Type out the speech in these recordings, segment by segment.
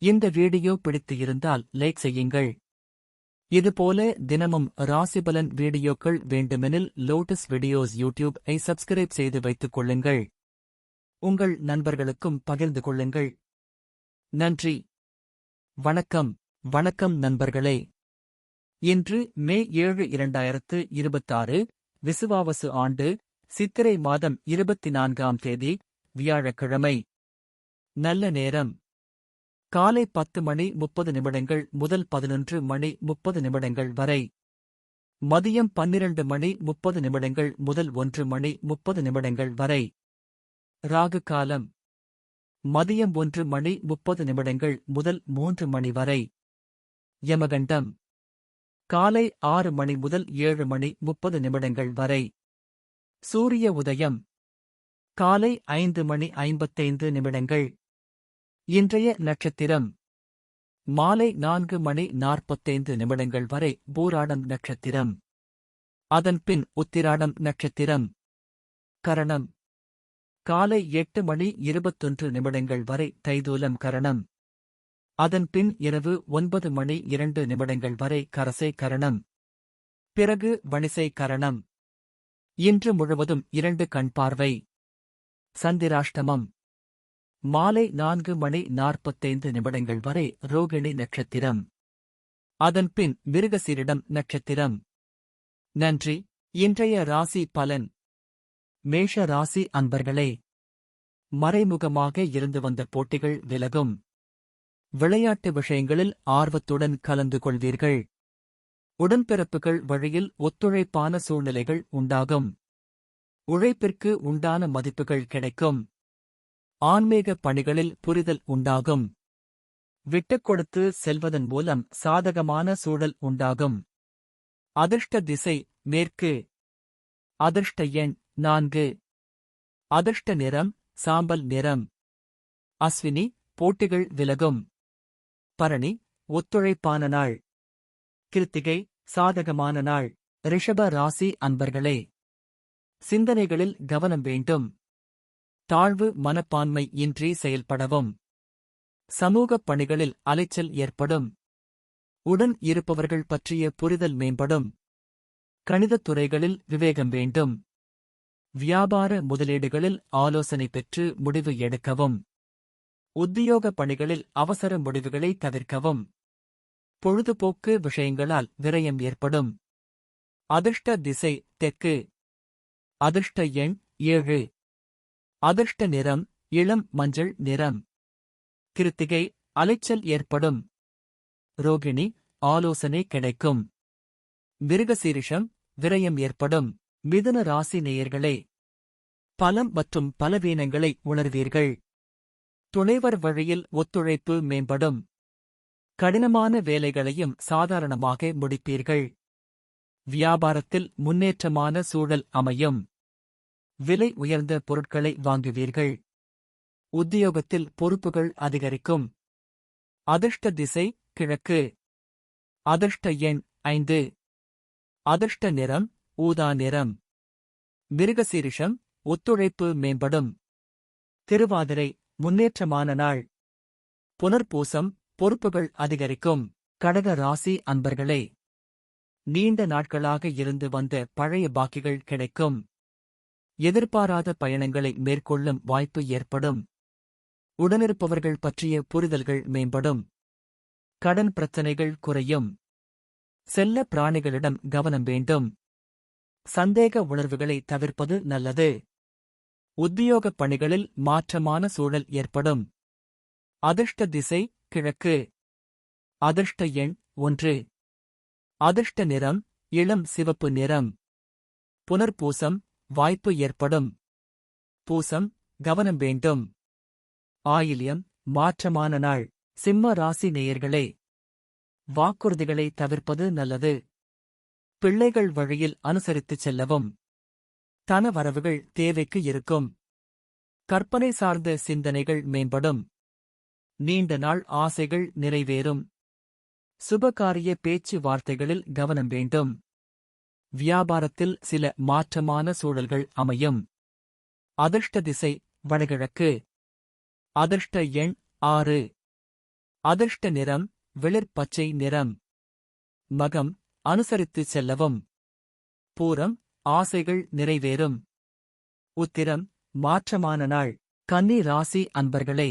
இந்த வீடியோ பிடித்து இருந்தால் லைக் செய்யுங்கள். இதுபோல தினமும் ராசிபலன் வீடியோக்கள் வேண்டுமெனில் லோட்டஸ் வீடியோஸ் யூடியூப் ஐ சப்ஸ்கிரைப் செய்து வைத்துக் கொள்ளுங்கள். உங்கள் நண்பர்களுக்கும் பகிர்ந்து கொள்ளுங்கள். நன்றி. வணக்கம் நண்பர்களே. இன்று மே 7 2026 விசுவாவசு ஆண்டு சித்திரை மாதம் 24ஆம் தேதி வியாழக்கிழமை. நல்ல நேரம் காலை 10:30 முதல் 11:30 வரை. மதியம் 12:30 முதல் 1:30 வரை. ராகு காலம் மதியம் 1:30 முதல் 3 மணி வரை. யமகண்டம் காலை 6 முதல் 7:30 வரை. சூரிய உதயம் காலை 5:55. இன்றைய நட்சத்திரம் மாலை 4:45 வரை பூராடம் நட்சத்திரம். அதன்பின் உத்திராடம் நட்சத்திரம். கரணம் காலை 8:21 வரை தைதூலம் கரணம். அதன்பின் இரவு 9:02 வரை கரசை கரணம். பிறகு வணிசை கரணம். இன்று முழுவதும் 2 கண் பார்வை. சந்திராஷ்டமம் மாலை 4:45 வரை ரோகிணி நட்சத்திரம். அதன்பின் மிருகசீரிடம் நட்சத்திரம். நன்றி. இன்றைய ராசி பலன். மேஷ ராசி அன்பர்களே, மறைமுகமாக இருந்து வந்த போட்டிகள் விலகும். விளையாட்டு விஷயங்களில் ஆர்வத்துடன் கலந்து கொள்வீர்கள். உடன்பிறப்புகள் வழியில் ஒத்துழைப்பான சூழ்நிலைகள் உண்டாகும். உழைப்பிற்கு உண்டான மதிப்புகள் கிடைக்கும். ஆன்மீக பணிகளில் புரிதல் உண்டாகும். விட்டுக் கொடுத்து செல்வதன் மூலம் சாதகமான சூழல் உண்டாகும். அதிர்ஷ்ட திசை மேற்கு. அதிர்ஷ்ட எண் 4. அதிர்ஷ்ட நிறம் சாம்பல் நிறம். அஸ்வினி போட்டிகள் விலகும். பரணி ஒத்துழைப்பான நாள். கிருத்திகை சாதகமான நாள். ரிஷப ராசி அன்பர்களே, சிந்தனைகளில் கவனம் வேண்டும். தாழ்வு மனப்பான்மை இன்றி செயல்படவும். சமூகப் பணிகளில் அலைச்சல் ஏற்படும். உடன் இருப்பவர்கள் பற்றிய புரிதல் மேம்படும். கணிதத் துறைகளில் விவேகம் வேண்டும். வியாபார முதலீடுகளில் ஆலோசனை பெற்று முடிவு எடுக்கவும். உத்தியோக பணிகளில் அவசர முடிவுகளை தவிர்க்கவும். பொழுதுபோக்கு விஷயங்களால் விரயம் ஏற்படும். அதிர்ஷ்ட திசை தெற்கு. அதிர்ஷ்ட எண் 7. அதிர்ஷ்ட நிறம் இளம் மஞ்சள் நிறம். கிருத்திகை அலைச்சல் ஏற்படும். ரோகிணி ஆலோசனை கிடைக்கும். மிருகசீரிஷம் விரயம் ஏற்படும். மிதுன ராசி நேயர்களே, பலம் மற்றும் பலவீனங்களை உணர்வீர்கள். துணைவர் வழியில் ஒத்துழைப்பு மேம்படும். கடினமான வேலைகளையும் சாதாரணமாக முடிப்பீர்கள். வியாபாரத்தில் முன்னேற்றமான சூழல் அமையும். விலை உயர்ந்த பொருட்களை வாங்குவீர்கள். உத்தியோகத்தில் பொறுப்புகள் அதிகரிக்கும். அதிர்ஷ்ட திசை கிழக்கு. அதிர்ஷ்ட எண் 5. அதிர்ஷ்ட நிறம் ஊதா நிறம். மிருகசீரிஷம் ஒத்துழைப்பு மேம்படும். திருவாதிரை முன்னேற்றமான நாள். புனர்பூசம் பொறுப்புகள் அதிகரிக்கும். கடக ராசி அன்பர்களே, நீண்ட நாட்களாக இருந்து வந்த பழைய பாக்கிகள் கிடைக்கும். எதிர்பாராத பயணங்களை மேற்கொள்ளும் வாய்ப்பு ஏற்படும். உடனிருப்பவர்கள் பற்றிய புரிதல்கள் மேம்படும். கடன் பிரச்சனைகள் குறையும். செல்ல பிராணிகளிடம் கவனம் வேண்டும். சந்தேக உணர்வுகளை தவிர்ப்பது நல்லது. உத்தியோகப் பணிகளில் மாற்றமான சூழல் ஏற்படும். அதிர்ஷ்ட திசை கிழக்கு. அதிர்ஷ்ட எண் 1. அதிர்ஷ்ட நிறம் இளம் சிவப்பு நிறம். புனர்பூசம் வாய்ப்பு ஏற்படும். பூசம் கவனம் வேண்டும். ஆயில்யம் மாற்றமான நாள். சிம்ம ராசி நேயர்களே, வாக்குறுதிகளை தவிர்ப்பது நல்லது. பிள்ளைகள் வழியில் அனுசரித்துச் செல்லவும். தன வரவுகள் தேவைக்கு இருக்கும். கற்பனை சார்ந்த சிந்தனைகள் மேம்படும். நீண்ட நாள் ஆசைகள் நிறைவேறும். சுபகாரிய பேச்சு வார்த்தைகளில் கவனம் வேண்டும். வியாபாரத்தில் சில மாற்றமான சூழல்கள் அமையும். அதிர்ஷ்ட திசை வடகிழக்கு. அதிர்ஷ்ட எண் 6. அதிர்ஷ்ட நிறம் வெளிர் பச்சை நிறம். மகம் அனுசரித்து செல்லவும். பூரம் ஆசைகள் நிறைவேறும். உத்திரம் மாற்றமான நாள். கன்னி ராசி அன்பர்களே,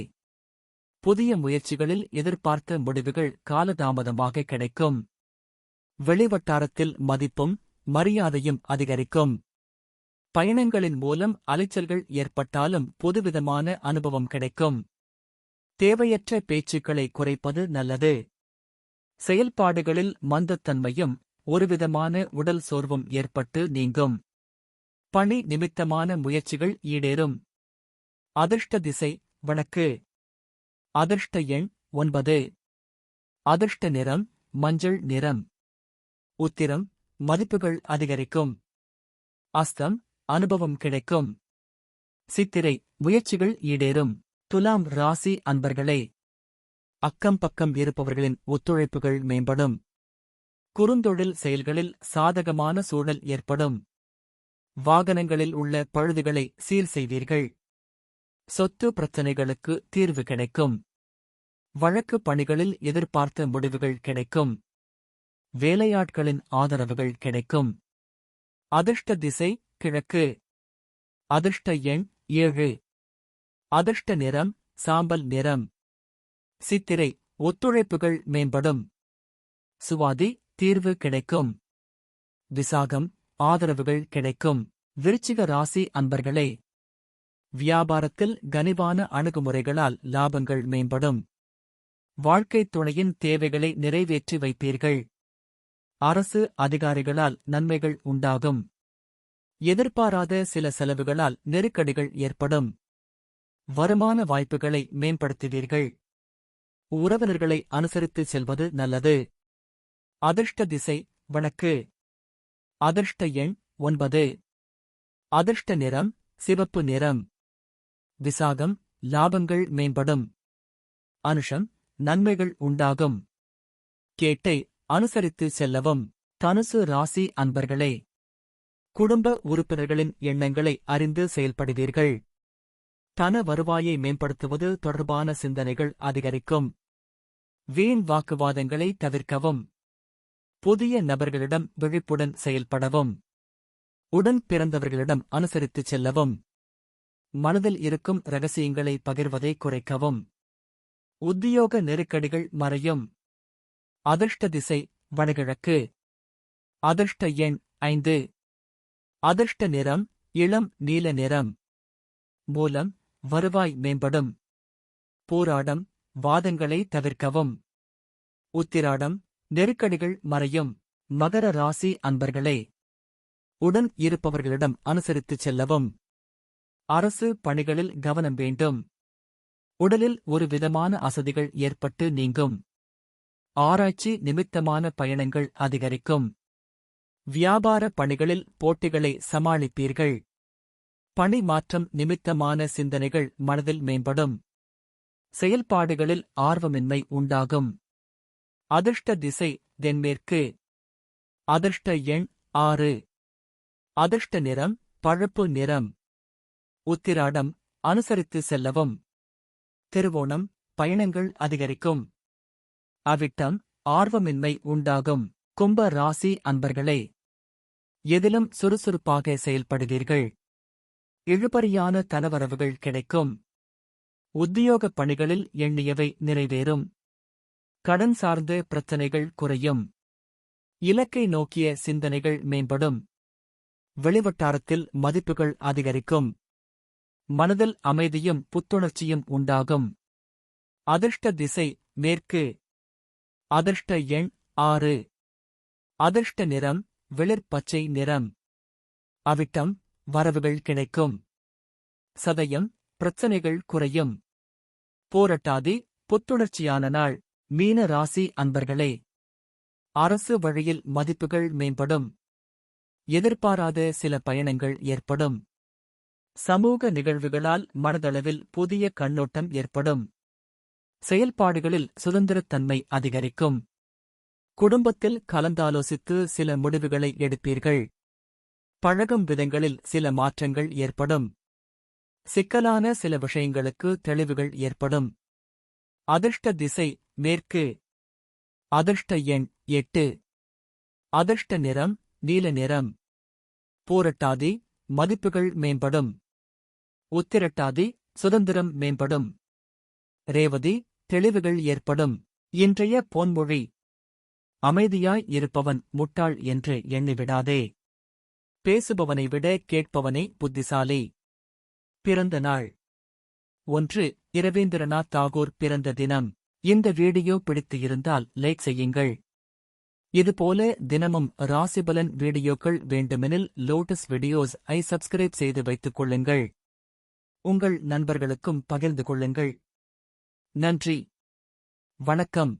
புதிய முயற்சிகளில் எதிர்பார்த்த முடிவுகள் காலதாமதமாக கிடைக்கும். வெளிவட்டாரத்தில் மதிப்பும் மரியாதையும் அதிகரிக்கும். பயணங்களின் மூலம் அலைச்சல்கள் ஏற்பட்டாலும் புதுவிதமான அனுபவம் கிடைக்கும். தேவையற்ற பேச்சுக்களை குறைப்பது நல்லது. செயல்பாடுகளில் மந்தத்தன்மையும் ஒருவிதமான உடல் சோர்வும் ஏற்பட்டு நீங்கும். பணி நிமித்தமான முயற்சிகள் ஈடேறும். அதிர்ஷ்ட திசை வடக்கு. அதிர்ஷ்ட எண் 9. அதிர்ஷ்ட நிறம் மஞ்சள் நிறம். உத்திரம் மதிப்புகள் அதிகரிக்கும். அஸ்தம் அனுபவம் கிடைக்கும். சித்திரை முயற்சிகள் ஈடேறும். துலாம் ராசி அன்பர்களே, அக்கம் பக்கம் இருப்பவர்களின் ஒத்துழைப்புகள் மேம்படும். குறுந்தொழில் செயல்களில் சாதகமான சூழல் ஏற்படும். வாகனங்களில் உள்ள பழுதுகளை சீர் செய்வீர்கள். சொத்து பிரச்சினைகளுக்கு தீர்வு கிடைக்கும். வழக்கு பணிகளில் எதிர்பார்த்த முடிவுகள் கிடைக்கும். வேலையாட்களின் ஆதரவுகள் கிடைக்கும். அதிர்ஷ்ட திசை கிழக்கு. அதிர்ஷ்ட எண் 7. அதிர்ஷ்ட நிறம் சாம்பல் நிறம். சித்திரை ஒத்துழைப்புகள் மேம்படும். சுவாதி தீர்வு கிடைக்கும். விசாகம் ஆதரவுகள் கிடைக்கும். விருச்சிக ராசி அன்பர்களே, வியாபாரத்தில் கனிவான அணுகுமுறைகளால் லாபங்கள் மேம்படும். வாழ்க்கைத் துணையின் தேவைகளை நிறைவேற்றி வைப்பீர்கள். அரசு அதிகாரிகளால் நன்மைகள் உண்டாகும். எதிர்பாராத சில செலவுகளால் நெருக்கடிகள் ஏற்படும். வருமான வாய்ப்புகளை மேம்படுத்துவீர்கள். உறவினர்களை அனுசரித்து செல்வது நல்லது. அதிர்ஷ்ட திசை வடக்கு. அதிர்ஷ்ட எண் 9. அதிர்ஷ்ட நிறம் சிவப்பு நிறம். விசாகம் லாபங்கள் மேம்படும். அனுஷம் நன்மைகள் உண்டாகும். கேட்டை அனுசரித்து செல்லவும். தனுசு ராசி அன்பர்களே, குடும்ப உறுப்பினர்களின் எண்ணங்களை அறிந்து செயல்படுவீர்கள். தன வருவாயை மேம்படுத்துவது தொடர்பான சிந்தனைகள் அதிகரிக்கும். வீண் வாக்குவாதங்களை தவிர்க்கவும். புதிய நபர்களிடம் விழிப்புடன் செயல்படவும். உடன் பிறந்தவர்களிடம் அனுசரித்துச் செல்லவும். மனதில் இருக்கும் இரகசியங்களை பகிர்வதை குறைக்கவும். உத்தியோக நெருக்கடிகள் மறையும். அதிர்ஷ்ட திசை வடகிழக்கு. அதிர்ஷ்ட எண் 5. அதிர்ஷ்ட நிறம் இளம் நீல நிறம். மூலம் வருவாய் மேம்படும். போராடம் வாதங்களை தவிர்க்கவும். உத்திராடம் நெருக்கடிகள் மறையும். மகர ராசி அன்பர்களே, உடன் இருப்பவர்களிடம் அனுசரித்துச் செல்லவும். அரசு பணிகளில் கவனம் வேண்டும். உடலில் ஒரு விதமான அசதிகள் ஏற்பட்டு நீங்கும். ஆராய்ச்சி நிமித்தமான பயணங்கள் அதிகரிக்கும். வியாபார பணிகளில் போட்டிகளை சமாளிப்பீர்கள். பணி மாற்றம் நிமித்தமான சிந்தனைகள் மனதில் மேம்படும். செயல்பாடுகளில் ஆர்வமின்மை உண்டாகும். அதிர்ஷ்ட திசை தென்மேற்கு. அதிர்ஷ்ட எண் 6. அதிர்ஷ்ட நிறம் பழுப்பு நிறம். உத்திராடம் அனுசரித்து செல்லவும். திருவோணம் பயணங்கள் அதிகரிக்கும். அவிட்டம் ஆர்வமின்மை உண்டாகும். கும்ப ராசி அன்பர்களே, எதிலும் சுறுசுறுப்பாக செயல்படுவீர்கள். இழுபறியான தனவரவுகள் கிடைக்கும். உத்தியோகப் பணிகளில் எண்ணியவை நிறைவேறும். கடன் சார்ந்த பிரச்சனைகள் குறையும். இலக்கை நோக்கிய சிந்தனைகள் மேம்படும். வெளிவட்டாரத்தில் மதிப்புகள் அதிகரிக்கும். மனதில் அமைதியும் புத்துணர்ச்சியும் உண்டாகும். அதிர்ஷ்ட திசை மேற்கு. அதிர்ஷ்ட எண் 6. அதிர்ஷ்ட நிறம் வெளிர் பச்சை நிறம். அவிட்டம் வரவுகள் கிடைக்கும். சதயம் பிரச்சனைகள் குறையும். போரட்டாதி புத்துணர்ச்சியான நாள். மீன ராசி அன்பர்களே, அரசு வழியில் மதிப்புகள் மேம்படும். எதிர்பாராத சில பயணங்கள் ஏற்படும். சமூக நிகழ்வுகளால் மனதளவில் புதிய கண்ணோட்டம் ஏற்படும். செயல்பாடுகளில் சுதந்திரத்தன்மை அதிகரிக்கும். குடும்பத்தில் கலந்தாலோசித்து சில முடிவுகளை எடுப்பீர்கள். பழகும் விதங்களில் சில மாற்றங்கள் ஏற்படும். சிக்கலான சில விஷயங்களுக்கு தெளிவுகள் ஏற்படும். அதிர்ஷ்ட திசை மேற்கு. அதிர்ஷ்ட எண் 8. அதிர்ஷ்ட நிறம் நீல நிறம். பூரட்டாதி மதிப்புகள் மேம்படும். உத்திரட்டாதி சுதந்திரம் மேம்படும். ரேவதி தெளிவுகள் ஏற்படும். இன்றைய பொன்மொழி: அமைதியாய் இருப்பவன் முட்டாள் என்று எண்ணிவிடாதே. பேசுபவனை விட கேட்பவனே புத்திசாலி. பிறந்த நாள்: 1. இரவீந்திரநாத் தாகூர் பிறந்த தினம். இந்த வீடியோ பிடித்து இருந்தால் லைக் செய்யுங்கள். இதுபோல தினமும் ராசிபலன் வீடியோக்கள் வேண்டுமெனில் லோட்டஸ் வீடியோஸ் ஐ சப்ஸ்கிரைப் செய்து வைத்துக் கொள்ளுங்கள். உங்கள் நண்பர்களுக்கும் பகிர்ந்து கொள்ளுங்கள். நன்றி. வணக்கம்.